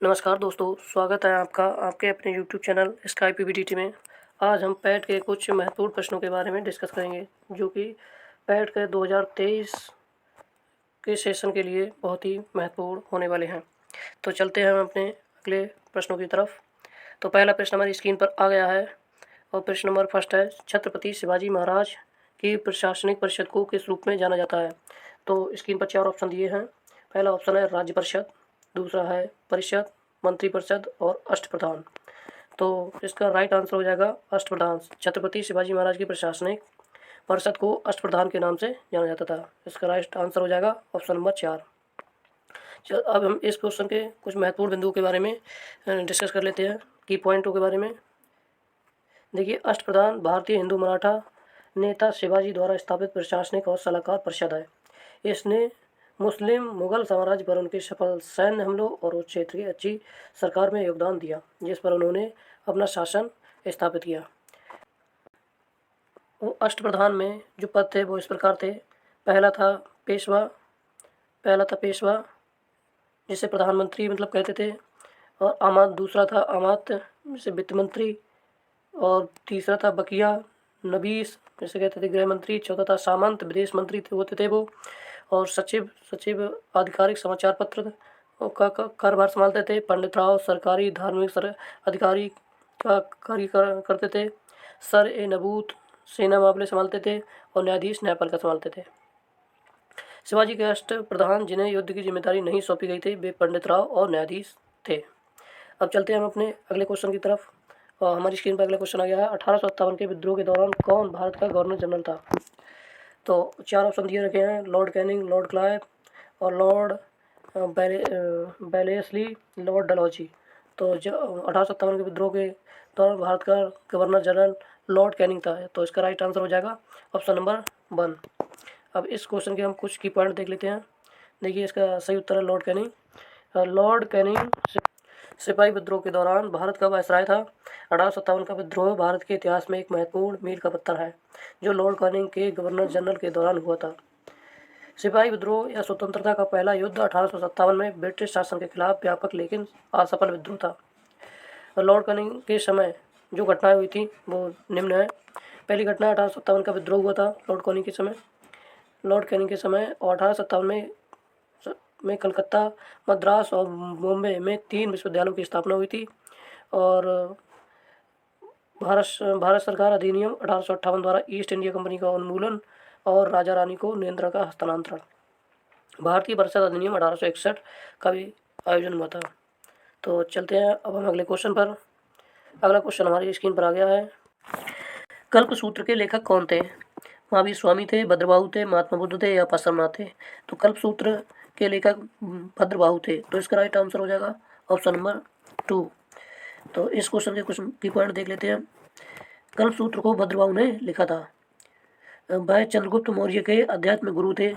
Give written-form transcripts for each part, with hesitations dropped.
नमस्कार दोस्तों, स्वागत है आपका आपके अपने यूट्यूब चैनल स्काई पीवीटीटी में। आज हम पैट के कुछ महत्वपूर्ण प्रश्नों के बारे में डिस्कस करेंगे, जो कि पैट के 2023 के सेशन के लिए बहुत ही महत्वपूर्ण होने वाले हैं। तो चलते हैं हम अपने अगले प्रश्नों की तरफ। तो पहला प्रश्न हमारी स्क्रीन पर आ गया है और प्रश्न नंबर फर्स्ट है, छत्रपति शिवाजी महाराज की प्रशासनिक परिषद को किस रूप में जाना जाता है। तो स्क्रीन पर 4 ऑप्शन दिए हैं। पहला ऑप्शन है राज्य परिषद, दूसरा है परिषद, मंत्रिपरिषद और अष्टप्रधान। तो इसका राइट आंसर हो जाएगा अष्टप्रधान। छत्रपति शिवाजी महाराज की प्रशासनिक परिषद को अष्टप्रधान के नाम से जाना जाता था। इसका राइट आंसर हो जाएगा ऑप्शन नंबर 4। अब हम इस क्वेश्चन के कुछ महत्वपूर्ण बिंदुओं के बारे में डिस्कस कर लेते हैं, की पॉइंटों के बारे में। देखिए, अष्टप्रधान भारतीय हिंदू मराठा नेता शिवाजी द्वारा स्थापित प्रशासनिक और सलाहकार परिषद है। इसने मुस्लिम मुगल साम्राज्य पर उनके सफल सैन्य हमलों और उस क्षेत्र की अच्छी सरकार में योगदान दिया, जिस पर उन्होंने अपना शासन स्थापित किया। वो अष्टप्रधान में जो पद थे वो इस प्रकार थे। पहला था पेशवा, जिसे प्रधानमंत्री मतलब कहते थे, और दूसरा था अमात्य, जिसे वित्त मंत्री, और तीसरा था बकिया नबीस, जिसे कहते थे गृह मंत्री। चौथा था सामंत, विदेश मंत्री होते थे वो। और सचिव आधिकारिक समाचार पत्र का कार्यभार संभालते थे। पंडित राव सरकारी धार्मिक अधिकारी का कार्य करते थे। सर ए नबूत सेना मामले संभालते थे और न्यायाधीश न्यायपाल का संभालते थे। शिवाजी के अष्टप्रधान जिन्हें युद्ध की जिम्मेदारी नहीं सौंपी गई थी, वे पंडित राव और न्यायाधीश थे। अब चलते हैं हम अपने अगले क्वेश्चन की तरफ। और हमारी स्क्रीन पर अगला क्वेश्चन आ गया है, 1857 के विद्रोह के दौरान कौन भारत का गवर्नर जनरल था। तो 4 ऑप्शन दिए रखे हैं, लॉर्ड कैनिंग, लॉर्ड क्लाइव और लॉर्ड बेलेस्ली, लॉर्ड डलहौजी। तो जो 1857 के विद्रोह के दौरान भारत का गवर्नर जनरल लॉर्ड कैनिंग था। तो इसका राइट आंसर हो जाएगा ऑप्शन नंबर 1। अब इस क्वेश्चन के हम कुछ की पॉइंट देख लेते हैं। देखिए, इसका सही उत्तर है लॉर्ड कैनिंग। लॉर्ड कैनिंग सिपाही विद्रोह के दौरान भारत का वायसराय था। 1857 का विद्रोह भारत के इतिहास में एक महत्वपूर्ण मील का पत्थर है, जो लॉर्ड कैनिंग के गवर्नर जनरल के दौरान हुआ था। सिपाही विद्रोह या स्वतंत्रता का पहला युद्ध 1857 में ब्रिटिश शासन के खिलाफ व्यापक लेकिन असफल विद्रोह था। लॉर्ड कैनिंग के समय जो घटनाएं हुई थी वो निम्न है। पहली घटना 1857 का विद्रोह हुआ था लॉर्ड कैनिंग के समय और 1857 में कलकत्ता, मद्रास और बॉम्बे में 3 विश्वविद्यालयों की स्थापना हुई थी। और भारत सरकार अधिनियम 1858 द्वारा ईस्ट इंडिया कंपनी का उन्मूलन और राजा रानी को नियंत्रण का हस्तांतरण। भारतीय परिषद अधिनियम 1861 का भी आयोजन हुआ था। तो चलते हैं अब हम अगले क्वेश्चन पर। अगला क्वेश्चन हमारी स्क्रीन पर आ गया है, कल्पसूत्र के लेखक कौन थे। महावीर स्वामी थे, भद्रबाहु थे, महात्मा बुद्ध थे या पार्श्वनाथ थे। तो कल्पसूत्र के लेखक भद्रबाहु थे। तो इसका राइट आंसर हो जाएगा ऑप्शन नंबर 2। तो इस क्वेश्चन के कुछ की पॉइंट देख लेते हैं। कल्पसूत्र को भद्रबाहु ने लिखा था। वह चंद्रगुप्त मौर्य के अध्यात्म गुरु थे।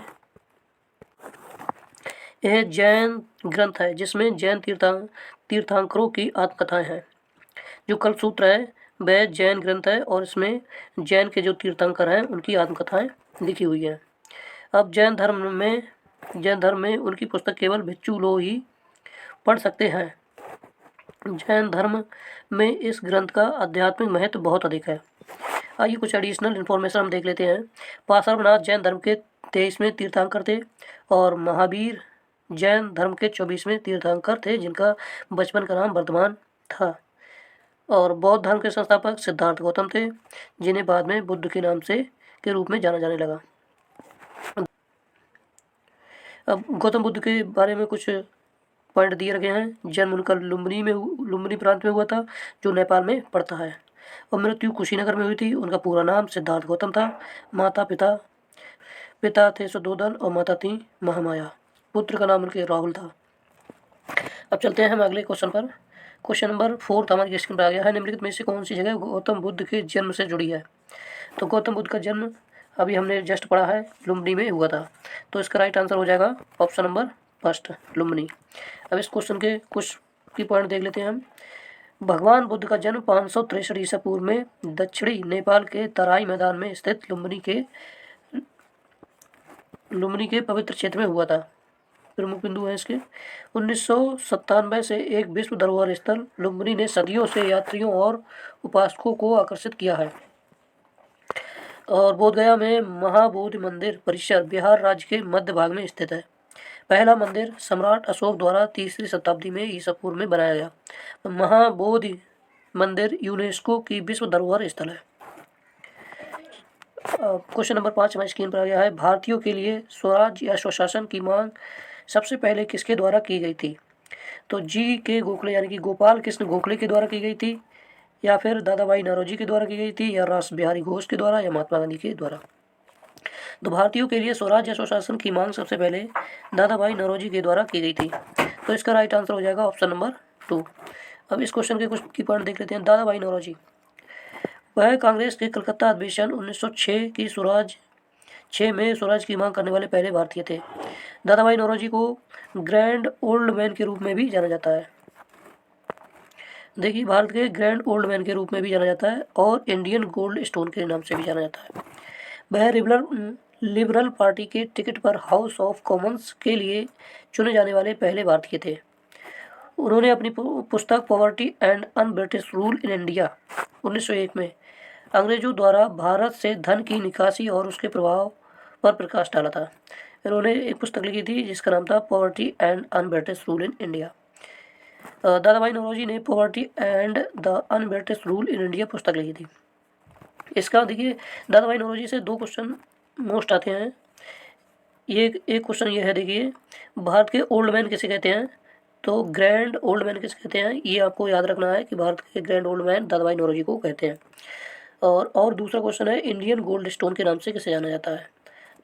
यह जैन ग्रंथ है जिसमें जैन तीर्थंकरों की आत्मकथाएं हैं। जो कल्पसूत्र है वह जैन ग्रंथ है और इसमें जैन के जो तीर्थंकर हैं उनकी आत्मकथाएं लिखी हुई है। अब जैन धर्म में उनकी पुस्तक केवल भिक्षु लोग ही पढ़ सकते हैं। जैन धर्म में इस ग्रंथ का आध्यात्मिक महत्व बहुत अधिक है। आइए कुछ एडिशनल इन्फॉर्मेशन हम देख लेते हैं। पार्श्वनाथ जैन धर्म के 23वें तीर्थंकर थे और महावीर जैन धर्म के 24वें तीर्थंकर थे, जिनका बचपन का नाम वर्धमान था। और बौद्ध धर्म के संस्थापक सिद्धार्थ गौतम थे, जिन्हें बाद में बुद्ध के नाम के रूप में जाना जाने लगा। अब गौतम बुद्ध के बारे में कुछ पॉइंट दिए रखे हैं। जन्म उनका लुम्बिनी प्रांत में हुआ था, जो नेपाल में पड़ता है, और मृत्यु कुशीनगर में हुई थी। उनका पूरा नाम सिद्धार्थ गौतम था। पिता थे सुद्धोधन और माता थी महामाया। पुत्र का नाम उनके राहुल था। अब चलते हैं हम अगले क्वेश्चन पर। क्वेश्चन नंबर 4 हमारी स्क्रीन पर आ गया है, निम्नलिखित में से कौन सी जगह गौतम बुद्ध के जन्म से जुड़ी है। तो गौतम बुद्ध का जन्म अभी हमने जस्ट पढ़ा है, लुम्बिनी में हुआ था। तो इसका राइट आंसर हो जाएगा ऑप्शन नंबर 1, लुम्बिनी। अब इस क्वेश्चन के कुछ की पॉइंट देख लेते हैं हम। भगवान बुद्ध का जन्म 563 ईसा पूर्व में दक्षिणी नेपाल के तराई मैदान में स्थित लुम्बिनी के पवित्र क्षेत्र में हुआ था। प्रमुख बिंदु हैं इसके। 1997 से एक विश्व धरोहर स्थल लुम्बिनी ने सदियों से यात्रियों और उपासकों को आकर्षित किया है। और बोधगया में महाबोधि मंदिर परिसर बिहार राज्य के मध्य भाग में स्थित है। पहला मंदिर सम्राट अशोक द्वारा 3री शताब्दी में ईसा पूर्व में बनाया गया। महाबोधि मंदिर यूनेस्को की विश्व धरोहर स्थल है। क्वेश्चन नंबर 5 हमारी स्क्रीन पर आ गया है। भारतीयों के लिए स्वराज या स्वशासन की मांग सबसे पहले किसके द्वारा की गई थी? तो जी के गोखले यानी कि गोपाल कृष्ण गोखले के द्वारा की गई थी, या फिर दादा भाई नौरोजी के द्वारा की गई थी, या रास बिहारी घोष के द्वारा, या महात्मा गांधी के द्वारा। तो भारतीयों के लिए स्वराज या स्वशासन की मांग सबसे पहले दादा भाई नौरोजी के द्वारा की गई थी। तो इसका राइट आंसर हो जाएगा ऑप्शन नंबर 2। अब इस क्वेश्चन के कुछ की पॉइंट देख लेते हैं। दादा भाई नौरोजी वह कांग्रेस के कलकत्ता अधिवेशन 1906 की स्वराज 6 में स्वराज की मांग करने वाले पहले भारतीय थे। दादा भाई नौरोजी को ग्रैंड ओल्ड मैन के रूप में भी जाना जाता है। देखिए, भारत के ग्रैंड ओल्ड मैन के रूप में भी जाना जाता है और इंडियन गोल्ड स्टोन के नाम से भी जाना जाता है। वह लिबरल पार्टी के टिकट पर हाउस ऑफ कॉमन्स के लिए चुने जाने वाले पहले भारतीय थे। उन्होंने अपनी पुस्तक poverty and un British rule in India 1901 में अंग्रेजों द्वारा भारत से धन की निकासी और उसके प्रभाव पर प्रकाश डाला था। इन्होंने एक पुस्तक लिखी थी जिसका नाम था poverty and un British rule in India. दादा भाई नौरोजी ने poverty and the un British rule in India पुस्तक लिखी थी। इसका देखिए, दादा भाई नौरोजी से 2 क्वेश्चन मोस्ट आते हैं। एक क्वेश्चन ये है, देखिए, भारत के ओल्ड मैन किसे कहते हैं? तो ग्रैंड ओल्ड मैन किसे कहते हैं, ये आपको याद रखना है कि भारत के ग्रैंड ओल्ड मैन दादा भाई नौरोजी को कहते हैं। और दूसरा क्वेश्चन है, इंडियन गोल्ड स्टोन के नाम से किसे जाना जाता है?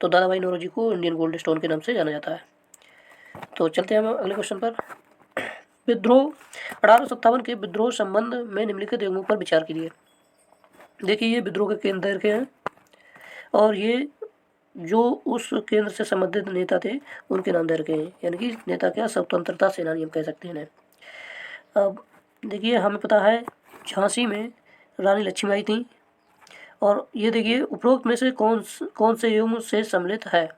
तो दादा भाई नौरोजी को इंडियन गोल्ड स्टोन के नाम से जाना जाता है। तो चलते हैं हम अगले क्वेश्चन पर। विद्रोह 1857 के विद्रोह संबंध में निम्नलिखित अंगों पर विचार कीजिए। देखिए, ये विद्रोह के केंद्र के हैं और ये जो उस केंद्र से संबंधित नेता थे उनके नाम दे रखे हैं, यानी कि नेता क्या, स्वतंत्रता सेनानी हम कह सकते हैं। अब देखिए, हमें पता है झांसी में रानी लक्ष्मीबाई थी, और ये देखिए उपरोक्त में से कौन से युग्म से सम्मिलित है,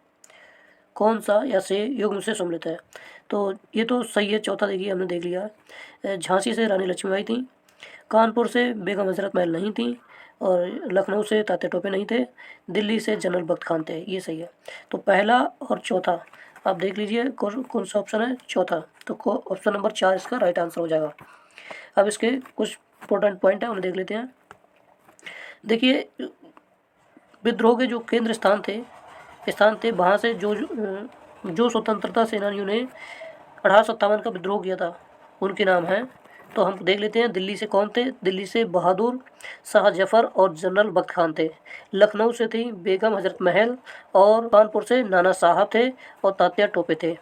कौन सा या से युग्म से सम्मिलित है? तो ये तो सही है, चौथा देखिए हमने देख लिया। झांसी से रानी लक्ष्मीबाई थी, कानपुर से बेगम हजरत महल नहीं थी, और लखनऊ से तात्या टोपे नहीं थे, दिल्ली से जनरल बख्त खान थे। ये सही है। तो पहला और चौथा आप देख लीजिए कौन सा ऑप्शन है, चौथा। तो ऑप्शन नंबर 4 इसका राइट आंसर हो जाएगा। अब इसके कुछ इंपॉर्टेंट पॉइंट है, उन्हें देख लेते हैं। देखिए, विद्रोह के जो केंद्र स्थान थे वहाँ से जो स्वतंत्रता सेनानियों ने 1857 का विद्रोह किया था उनके नाम हैं। तो हम देख लेते हैं, दिल्ली से कौन थे? दिल्ली से बहादुर शाह जफर और जनरल बख्त खान थे। लखनऊ से थी बेगम हजरत महल, और कानपुर से नाना साहब थे और तात्या टोपे थे।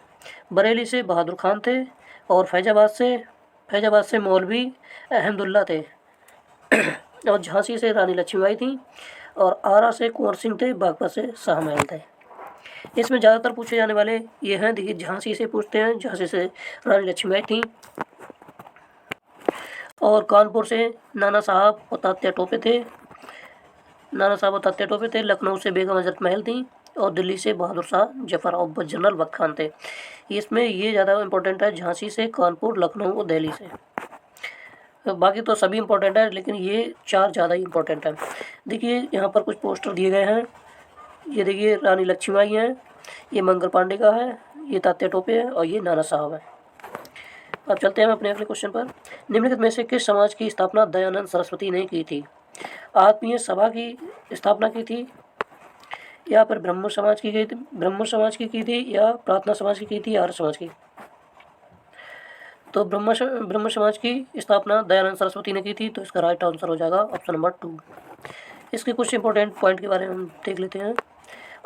बरेली से बहादुर खान थे, और फैजाबाद से मौलवी अहमदुल्ला थे। और झांसी से रानी लक्ष्मीबाई थी, और आरा से कुंवर सिंह थे, बागपत से शाह महल थे। इसमें ज़्यादातर पूछे जाने वाले ये हैं। देखिए, झांसी से पूछते हैं, झांसी से रानी लक्ष्मीबाई थी, और कानपुर से नाना साहब और तात्या टोपे थे। लखनऊ से बेगम हजरत महल थी, और दिल्ली से बहादुर शाह जफर और जनरल बख्त खान थे। इसमें ये ज़्यादा इंपॉर्टेंट है, झांसी से, कानपुर, लखनऊ और दिल्ली से। बाकी तो सभी इंपॉर्टेंट है, लेकिन ये 4 ज़्यादा ही इंपॉर्टेंट है। देखिए, यहाँ पर कुछ पोस्टर दिए गए हैं। ये देखिए, रानी लक्ष्मीबाई है, ये मंगल पांडे का है, ये तात्या टोपे है, और ये नाना साहब है। अब चलते हैं हम अपने अगले क्वेश्चन पर। निम्नलिखित में से किस समाज की स्थापना दयानंद सरस्वती ने की थी? आत्मीय सभा की स्थापना की थी, या फिर ब्रह्म समाज की की थी, या प्रार्थना समाज की थी, या आर्य समाज की? तो ब्रह्म समाज की स्थापना दयानंद सरस्वती ने की थी। तो इसका राइट आंसर हो जाएगा ऑप्शन नंबर 2। इसके कुछ इंपॉर्टेंट पॉइंट के बारे में हम देख लेते हैं।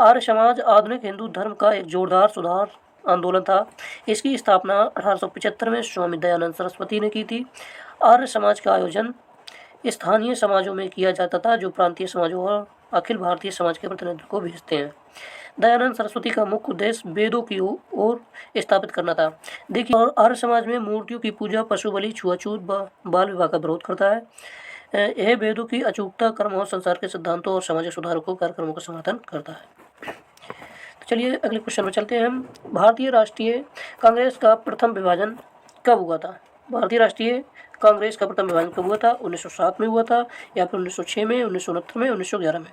आर्य समाज आधुनिक हिंदू धर्म का एक जोरदार सुधार आंदोलन था। इसकी स्थापना 1875 में स्वामी दयानंद सरस्वती ने की थी। आर्य समाज का आयोजन स्थानीय समाजों में किया जाता था, जो प्रांतीय समाजों और अखिल भारतीय समाज के प्रतिनिधित्व को भेजते हैं। दयानंद सरस्वती का मुख्य उद्देश्य वेदों की ओर स्थापित करना था। देखिए, और आर्य समाज में मूर्तियों की पूजा, पशु बलि, छुआछूत, बाल विवाह का विरोध करता है। यह वेदों की अचूकता, कर्म और संसार के सिद्धांतों और सामाजिक सुधारों को कार्यक्रमों का समर्थन करता है। तो चलिए अगले क्वेश्चन पर चलते हैं हम। भारतीय राष्ट्रीय कांग्रेस का प्रथम विभाजन कब हुआ था? भारतीय राष्ट्रीय कांग्रेस का प्रथम विभाजन कब हुआ था? 1907 में हुआ था, या फिर 1906 में, 1969 में, 1911 में?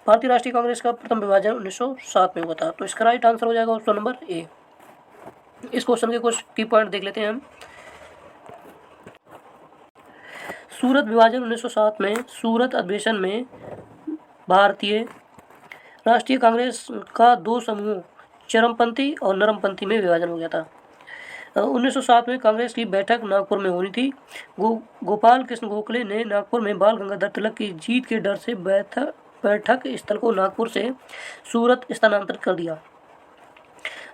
भारतीय राष्ट्रीय कांग्रेस का प्रथम विभाजन 1907 में हुआ था। तो इसका राइट आंसर हो जाएगा ऑप्शन नंबर ए। इस क्वेश्चन के कुछ की पॉइंट देख लेते हैं हम। सूरत विभाजन 1907 में सूरत अधिवेशन में भारतीय राष्ट्रीय कांग्रेस का दो समूह चरमपंथी और नरमपंथी में विभाजन हो गया था। 1907 में कांग्रेस की बैठक नागपुर में होनी थी। गोपाल कृष्ण गोखले ने नागपुर में बाल गंगाधर तिलक की जीत के डर से बैठक स्थल को नागपुर से सूरत स्थानांतरित कर दिया।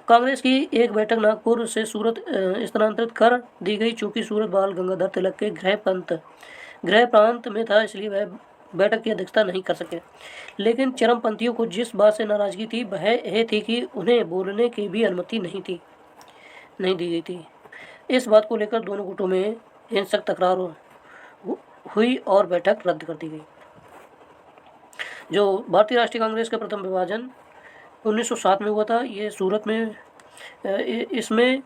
कांग्रेस की एक बैठक नागपुर से सूरत स्थानांतरित कर दी गई, चूंकि सूरत बाल गंगाधर तिलक के गृह प्रांत में था, इसलिए वह बैठक की अध्यक्षता नहीं कर सके। लेकिन चरमपंथियों को जिस बात से नाराजगी थी वह यह थी कि उन्हें बोलने की भी अनुमति नहीं दी गई थी। इस बात को लेकर दोनों गुटों में हिंसक तकरार हुई और बैठक रद्द कर दी गई। जो भारतीय राष्ट्रीय कांग्रेस का प्रथम विभाजन 1907 में हुआ था, ये सूरत में इसमें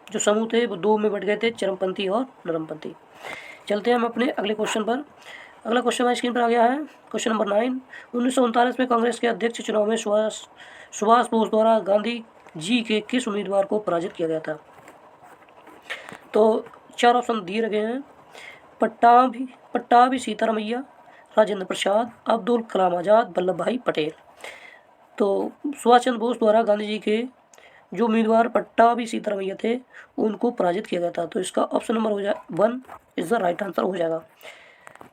जो समूह थे वो दो में बट गए थे, चरमपंथी और नरमपंथी। चलते हैं हम अपने अगले क्वेश्चन पर। अगला क्वेश्चन हमारी स्क्रीन पर आ गया है, क्वेश्चन नंबर 9। 1939 में कांग्रेस के अध्यक्ष चुनाव में सुभाष बोस द्वारा गांधी जी के किस उम्मीदवार को पराजित किया गया था? तो 4 ऑप्शन दिए गए हैं। पट्टाभी सीतारामैया, राजेंद्र प्रसाद, अब्दुल कलाम आज़ाद, वल्लभ भाई पटेल। तो सुभाष चंद्र बोस द्वारा गांधी जी के जो उम्मीदवार पट्टाभी सीतारामैया थे उनको पराजित किया गया था। तो इसका ऑप्शन नंबर हो जाए 1 इज द राइट आंसर हो जाएगा।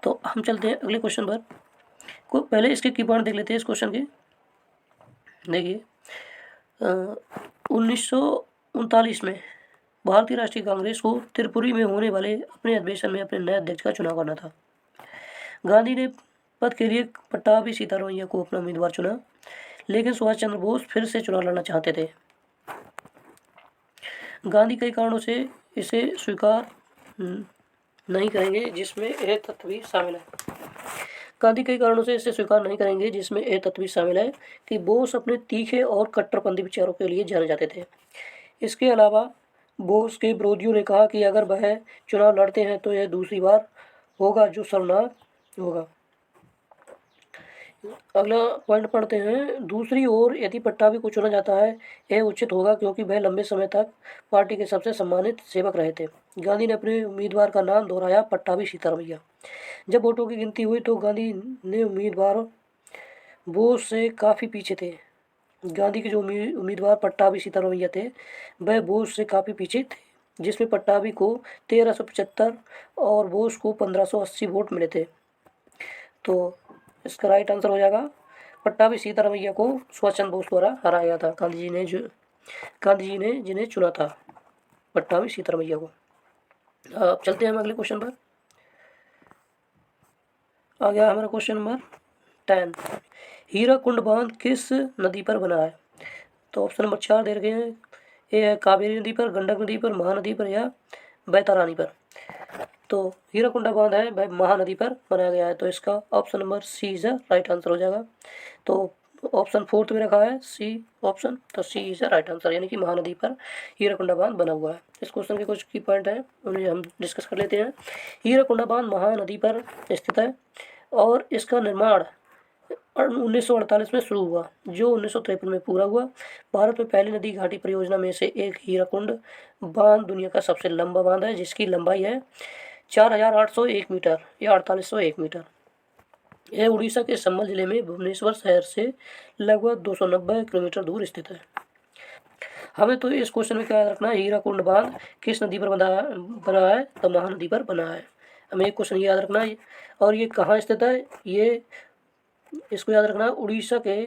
तो हम चलते हैं अगले क्वेश्चन पर। पहले इसके की पॉइंट देख लेते हैं इस क्वेश्चन के। देखिए 1939 में भारतीय राष्ट्रीय कांग्रेस को त्रिपुरी में होने वाले अपने अधिवेशन में अपने नए अध्यक्ष का चुनाव करना था। गांधी ने पद के लिए पट्टाभी सीतारामैया को अपना उम्मीदवार चुना, लेकिन सुभाष चंद्र बोस फिर से चुनाव लड़ना चाहते थे। गांधी कई कारणों से इसे स्वीकार नहीं करेंगे, जिसमें यह तथ्य भी शामिल है। गांधी कई कारणों से इसे स्वीकार नहीं करेंगे, जिसमें यह तथ्य भी शामिल है कि बोस अपने तीखे और कट्टरपंथी विचारों के लिए जाने जाते थे। इसके अलावा बोस के विरोधियों ने कहा कि अगर वह चुनाव लड़ते हैं तो यह दूसरी बार होगा जो शर्मनाक होगा। अगला पॉइंट पढ़ते हैं। दूसरी ओर यदि पट्टाभी को चुना जाता है यह उचित होगा, क्योंकि वह लंबे समय तक पार्टी के सबसे सम्मानित सेवक रहे थे। गांधी ने अपने उम्मीदवार का नाम दोहराया, पट्टाभी सीतारामैया। जब वोटों की गिनती हुई तो गांधी ने उम्मीदवार बोस से काफ़ी पीछे थे। गांधी के जो उम्मीदवार पट्टाभी सीतारामैया थे वह बोस से काफ़ी पीछे थे, जिसमें पट्टाभी को 1375 और बोस को 1580 वोट मिले थे। तो इसका राइट आंसर हो जाएगा पट्टाभी सीतारामैया को सुभाष चंद्र बोस द्वारा हराया गया था। गांधी जी ने जिन्हें चुना था, पट्टाभी सीतारामैया को। अब चलते हैं हम अगले क्वेश्चन पर। आ गया हमारा क्वेश्चन नंबर 10। हीराकुंड बांध किस नदी पर बना है? तो ऑप्शन नंबर 4 दे रखे हैं। ये है कावेरी नदी पर, गंडक नदी पर, महानदी पर या बैतारानी पर। तो हीराकुंडा बांध है वह महानदी पर बनाया गया है। तो इसका option number C is right answer हो जाएगा। तो ऑप्शन 4 में रखा है सी ऑप्शन, तो सी इज राइट आंसर, यानी कि महानदी पर हीराकुंडा बांध बना हुआ है। इस क्वेश्चन के कुछ की पॉइंट है उन्हें हम डिस्कस कर लेते हैं। हीराकुंडा बांध महानदी पर स्थित है और इसका निर्माण 1948 में शुरू हुआ, जो 1953 में पूरा हुआ। भारत में पहली नदी घाटी परियोजना में से एक हीराकुंड बांध दुनिया का सबसे लंबा बांध है, जिसकी लंबाई है 4801 मीटर या 4801 मीटर। यह उड़ीसा के संबल जिले में भुवनेश्वर शहर से लगभग 290 किलोमीटर दूर स्थित है। हमें तो इस क्वेश्चन में क्या याद रखना है, हीराकुंड बांध किस नदी पर बना है? तो महानदी पर बना है। हमें एक क्वेश्चन याद रखना है। और ये कहाँ स्थित है? ये इसको याद रखना है, उड़ीसा के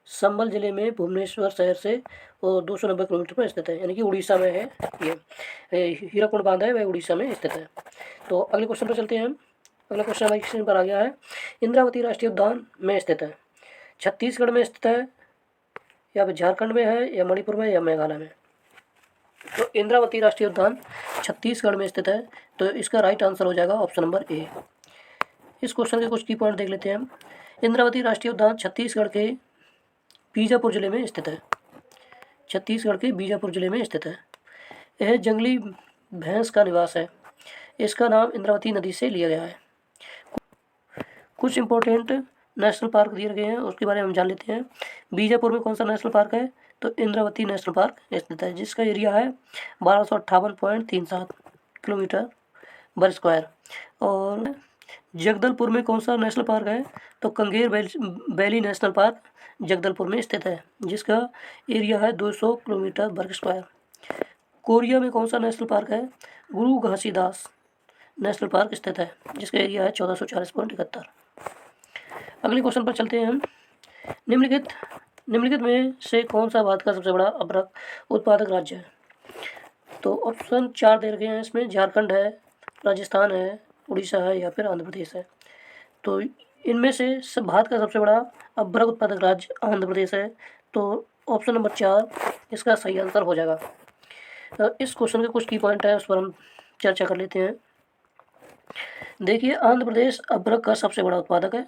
संबल जिले में भुवनेश्वर शहर से 290 किलोमीटर पर स्थित है, यानी कि उड़ीसा में है। ये हीराकुंड बांध है वह उड़ीसा में स्थित है। तो अगले क्वेश्चन पर चलते हैं हम। अगला क्वेश्चन हमारे स्क्रीन पर आ गया है। इंद्रावती राष्ट्रीय उद्यान में स्थित है, छत्तीसगढ़ में स्थित है या फिर झारखंड में है या मणिपुर में या मेघालय में? तो इंद्रावती राष्ट्रीय उद्यान छत्तीसगढ़ में स्थित है। तो इसका राइट आंसर हो जाएगा ऑप्शन नंबर ए। इस क्वेश्चन के कुछ की पॉइंट देख लेते हैं हम। इंद्रावती राष्ट्रीय उद्यान छत्तीसगढ़ के बीजापुर जिले में स्थित है। छत्तीसगढ़ के बीजापुर जिले में स्थित है। यह जंगली भैंस का निवास है। इसका नाम इंद्रावती नदी से लिया गया है। कुछ इंपॉर्टेंट नेशनल पार्क दिए गए हैं, उसके बारे में हम जान लेते हैं। बीजापुर में कौन सा नेशनल पार्क है? तो इंद्रावती नेशनल पार्क स्थित है, जिसका एरिया है 1258.37 किलोमीटर वर्ग स्क्वायर। और जगदलपुर में कौन सा नेशनल पार्क है? तो कंगेर वैली नेशनल पार्क जगदलपुर में स्थित है, जिसका एरिया है 200 किलोमीटर वर्ग स्क्वायर। कोरिया में कौन सा नेशनल पार्क है? गुरु घासीदास नेशनल पार्क स्थित है, जिसका एरिया है 1440.71। अगले क्वेश्चन पर चलते हैं हम। निम्नलिखित में से कौन सा भारत का सबसे बड़ा अभ्रक उत्पादक राज्य है? तो ऑप्शन 4 दे रखे हैं इसमें। झारखंड है, राजस्थान है, उड़ीसा है या फिर आंध्र प्रदेश है। तो इनमें से सब भारत का सबसे बड़ा अभ्रक उत्पादक राज्य आंध्र प्रदेश है। तो ऑप्शन नंबर 4 इसका सही आंसर हो जाएगा। तो इस क्वेश्चन के कुछ की पॉइंट है, उस पर हम चर्चा कर लेते हैं। देखिए, आंध्र प्रदेश अभ्रक का सबसे बड़ा उत्पादक है।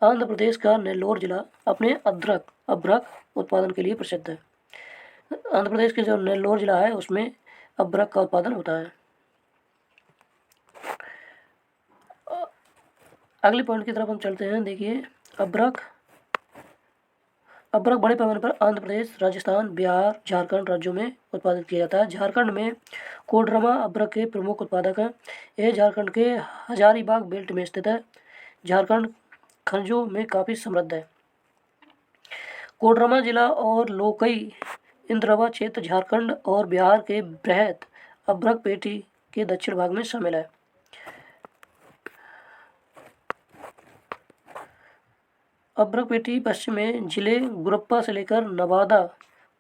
आंध्र प्रदेश का नेल्लोर जिला अपने अभ्रक उत्पादन के लिए प्रसिद्ध है। आंध्र प्रदेश के जो नेल्लोर जिला है उसमें अभ्रक का उत्पादन होता है। अगले पॉइंट की तरफ हम चलते हैं। देखिए, अभ्रक बड़े पैमाने पर आंध्र प्रदेश, राजस्थान, बिहार, झारखंड राज्यों में उत्पादित किया जाता है। झारखंड में कोडरमा अभ्रक के प्रमुख उत्पादक हैं। यह झारखंड के हजारीबाग बेल्ट में स्थित है। झारखंड खनिजों में काफ़ी समृद्ध है। कोडरमा जिला और लोकई इंद्रवा क्षेत्र झारखंड और बिहार के बृहद अभ्रक पेटी के दक्षिण भाग में शामिल है। अभ्रक पेटी पश्चिम में जिले गुरप्पा से लेकर नवादा,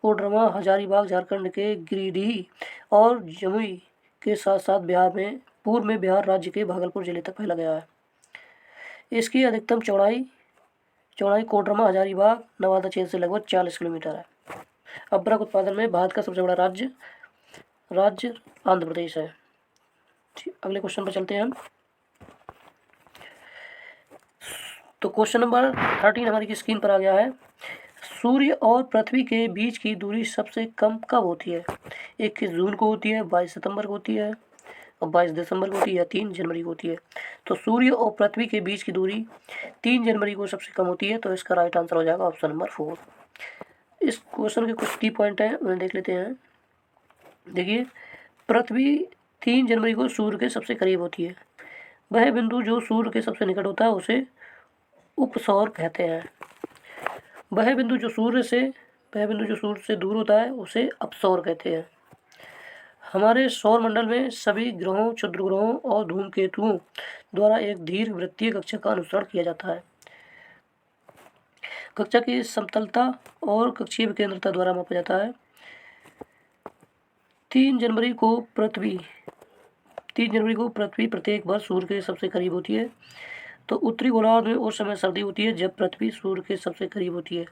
कोडरमा, हजारीबाग झारखंड के गिरिडीह और जमुई के साथ साथ पूर्व में बिहार राज्य के भागलपुर जिले तक फैला गया है। इसकी अधिकतम चौड़ाई कोडरमा, हजारीबाग, नवादा क्षेत्र से लगभग 40 किलोमीटर है। अभ्रक उत्पादन में भारत का सबसे बड़ा राज्य आंध्र प्रदेश है। अगले क्वेश्चन पर चलते हैं हम। तो क्वेश्चन नंबर 13 हमारी स्क्रीन पर आ गया है। सूर्य और पृथ्वी के बीच की दूरी सबसे कम कब होती है? 21 जून को होती है, 22 सितंबर को होती है, और 22 दिसंबर को होती है, या 3 जनवरी को होती है। तो सूर्य और पृथ्वी के बीच की दूरी 3 जनवरी को सबसे कम होती है। तो इसका राइट आंसर हो जाएगा ऑप्शन नंबर 4। इस क्वेश्चन के कुछ की पॉइंट हैं, उन्हें देख लेते हैं। देखिए, पृथ्वी 3 जनवरी को सूर्य के सबसे करीब होती है। वह बिंदु जो सूर्य के सबसे निकट होता है उसे उपसौर कहते हैं। वह बिंदु जो सूर्य से दूर होता है उसे अपसौर कहते हैं। हमारे सौर मंडल में सभी ग्रहों, क्षुद्र ग्रहों और धूमकेतुओं द्वारा एक दीर्घवृत्तीय कक्षा का अनुसरण किया जाता है। कक्षा की समतलता और कक्षीय विकेंद्रता द्वारा मापा जाता है। 3 जनवरी को पृथ्वी प्रत्येक वर्ष सूर्य के सबसे करीब होती है। तो उत्तरी गोलार्ध में उस समय सर्दी होती है जब पृथ्वी सूर्य के सबसे करीब होती है।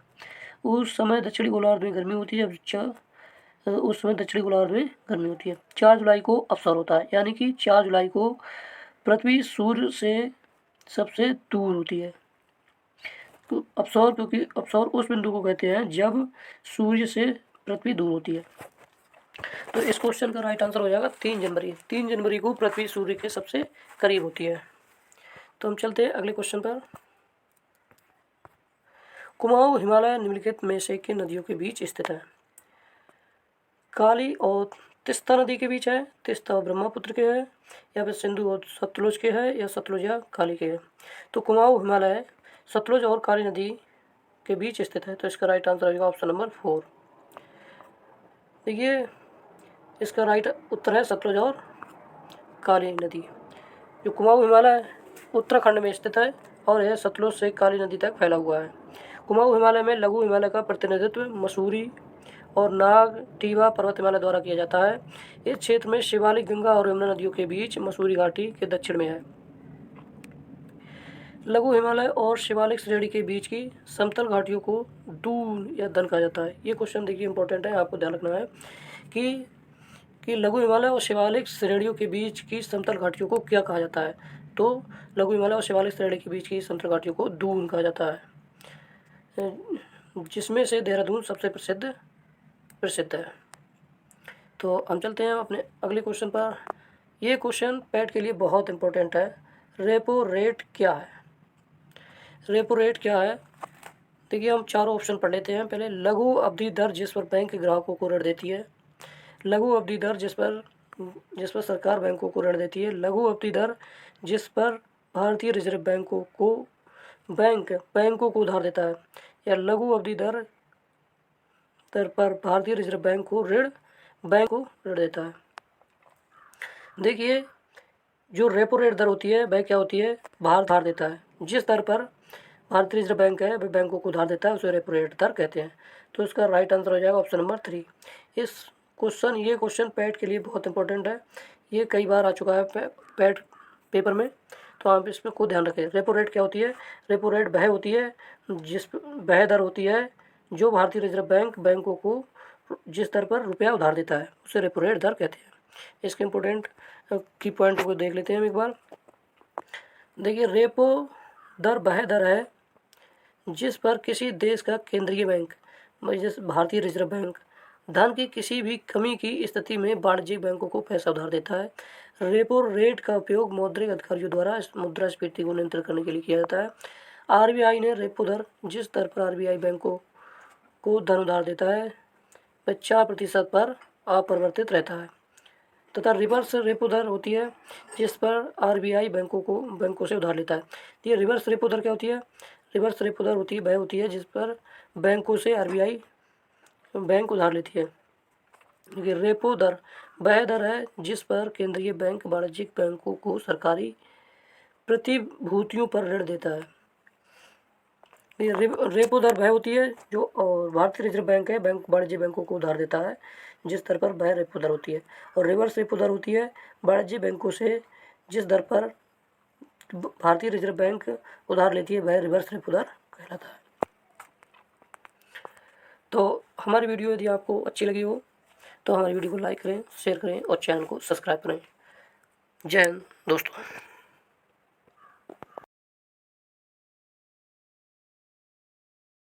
उस समय दक्षिणी गोलार्ध में गर्मी होती है 4 जुलाई को अवसर होता है, यानी कि 4 जुलाई को पृथ्वी सूर्य से सबसे दूर होती है। तो अवसर, क्योंकि अवसर उस बिंदु को कहते हैं जब सूर्य से पृथ्वी दूर होती है। तो इस क्वेश्चन का राइट आंसर हो जाएगा 3 जनवरी। 3 जनवरी को पृथ्वी सूर्य के सबसे करीब होती है। तो हम चलते हैं अगले क्वेश्चन पर। कुमाऊं हिमालय निम्नलिखित में से किन नदियों के बीच स्थित है? काली और तिस्ता नदी के बीच है, तिस्ता और ब्रह्मपुत्र के है, या फिर सिंधु और सतलुज के है, या सतलुज या काली के है। तो कुमाऊं हिमालय सतलुज और काली नदी के बीच स्थित है। तो इसका राइट आंसर होगा ऑप्शन नंबर 4। देखिए, इसका राइट उत्तर है सतलुज और काली नदी। जो कुमाऊं हिमालय उत्तराखंड में स्थित है और यह सतलुज से काली नदी तक फैला हुआ है। कुमाऊं हिमालय में लघु हिमालय का प्रतिनिधित्व मसूरी और नाग टीवा पर्वत हिमालय द्वारा किया जाता है। इस क्षेत्र में शिवालिक, गंगा और यमुना नदियों के बीच मसूरी घाटी के दक्षिण में है। लघु हिमालय और शिवालिक श्रेणी के बीच की समतल घाटियों को दून या दन कहा जाता है। ये क्वेश्चन देखिए इंपॉर्टेंट है, आपको ध्यान रखना है कि लघु हिमालय और शिवालिक श्रेणियों के बीच की समतल घाटियों को क्या कहा जाता है। तो लघु हिमालय और शिवालिक श्रेणी के बीच की समतल घाटियों को दून कहा जाता है, जिसमें से देहरादून सबसे प्रसिद्ध प्रसिद्ध है। तो हम चलते हैं अपने अगले क्वेश्चन पर। ये क्वेश्चन पैट के लिए बहुत इंपॉर्टेंट है। रेपो रेट क्या है? रेपो रेट क्या है? देखिए, हम चारों ऑप्शन पढ़ लेते हैं। पहले, लघु अवधि दर जिस पर बैंक ग्राहकों को ऋण देती है। लघु अवधि दर जिस पर सरकार बैंकों को ऋण देती है। लघु अवधि दर जिस पर भारतीय रिजर्व बैंकों को उधार देता है। या लघु अवधि दर पर भारतीय रिजर्व बैंक को ऋण देता है। देखिए, जो रेपो रेट दर होती है वह क्या होती है? भारत उधार देता है। जिस दर पर भारतीय रिजर्व बैंक है वह बैंकों को उधार देता है, उसे रेपो रेट दर कहते हैं। तो इसका राइट आंसर हो जाएगा ऑप्शन नंबर 3। ये क्वेश्चन पैट के लिए बहुत इंपॉर्टेंट है। ये कई बार आ चुका है पैट पेपर में, तो आप इसमें को ध्यान रखें। रेपो रेट क्या होती है? रेपो रेट वह होती है वह दर होती है जो भारतीय रिजर्व बैंक बैंकों को जिस दर पर रुपया उधार देता है, उसे रेपो रेट दर कहते हैं। इसके इम्पोर्टेंट की पॉइंट को देख लेते हैं हम एक बार। देखिए, रेपो दर वह दर है जिस पर किसी देश का केंद्रीय बैंक, जैसे भारतीय रिजर्व बैंक, धन की किसी भी कमी की स्थिति में वाणिज्यिक बैंकों को पैसा उधार देता है। रेपो रेट का उपयोग मौद्रिक अधिकारियों द्वारा मुद्रास्फीति को नियंत्रित करने के लिए किया जाता है। आरबीआई ने रेपो दर जिस दर पर आरबीआई बैंकों को धन उधार देता है वह 4% पर अपरिवर्तित रहता है, तथा रिवर्स रेपो दर होती है जिस पर आरबीआई बैंकों से उधार लेता है। ये रिवर्स रेपो दर क्या होती है? रिवर्स रेपो दर वह होती है जिस पर बैंकों से आरबीआई बैंक उधार लेती है। देखिए, रेपो दर वह दर है जिस पर केंद्रीय बैंक वाणिज्यिक बैंकों को सरकारी प्रतिभूतियों पर ऋण देता है। रेपो दर वह होती है जो भारतीय रिजर्व बैंक है वाणिज्यिक बैंकों को उधार देता है, जिस दर पर वह रेपो दर होती है। और रिवर्स रेपो दर होती है वाणिज्यिक बैंकों से जिस दर पर भारतीय रिजर्व बैंक उधार लेती है, वह रिवर्स रेपो दर कहलाता है। तो हमारी वीडियो यदि आपको अच्छी लगी हो तो हमारी वीडियो को लाइक करें, शेयर करें और चैनल को सब्सक्राइब करें। जय हिंद दोस्तों।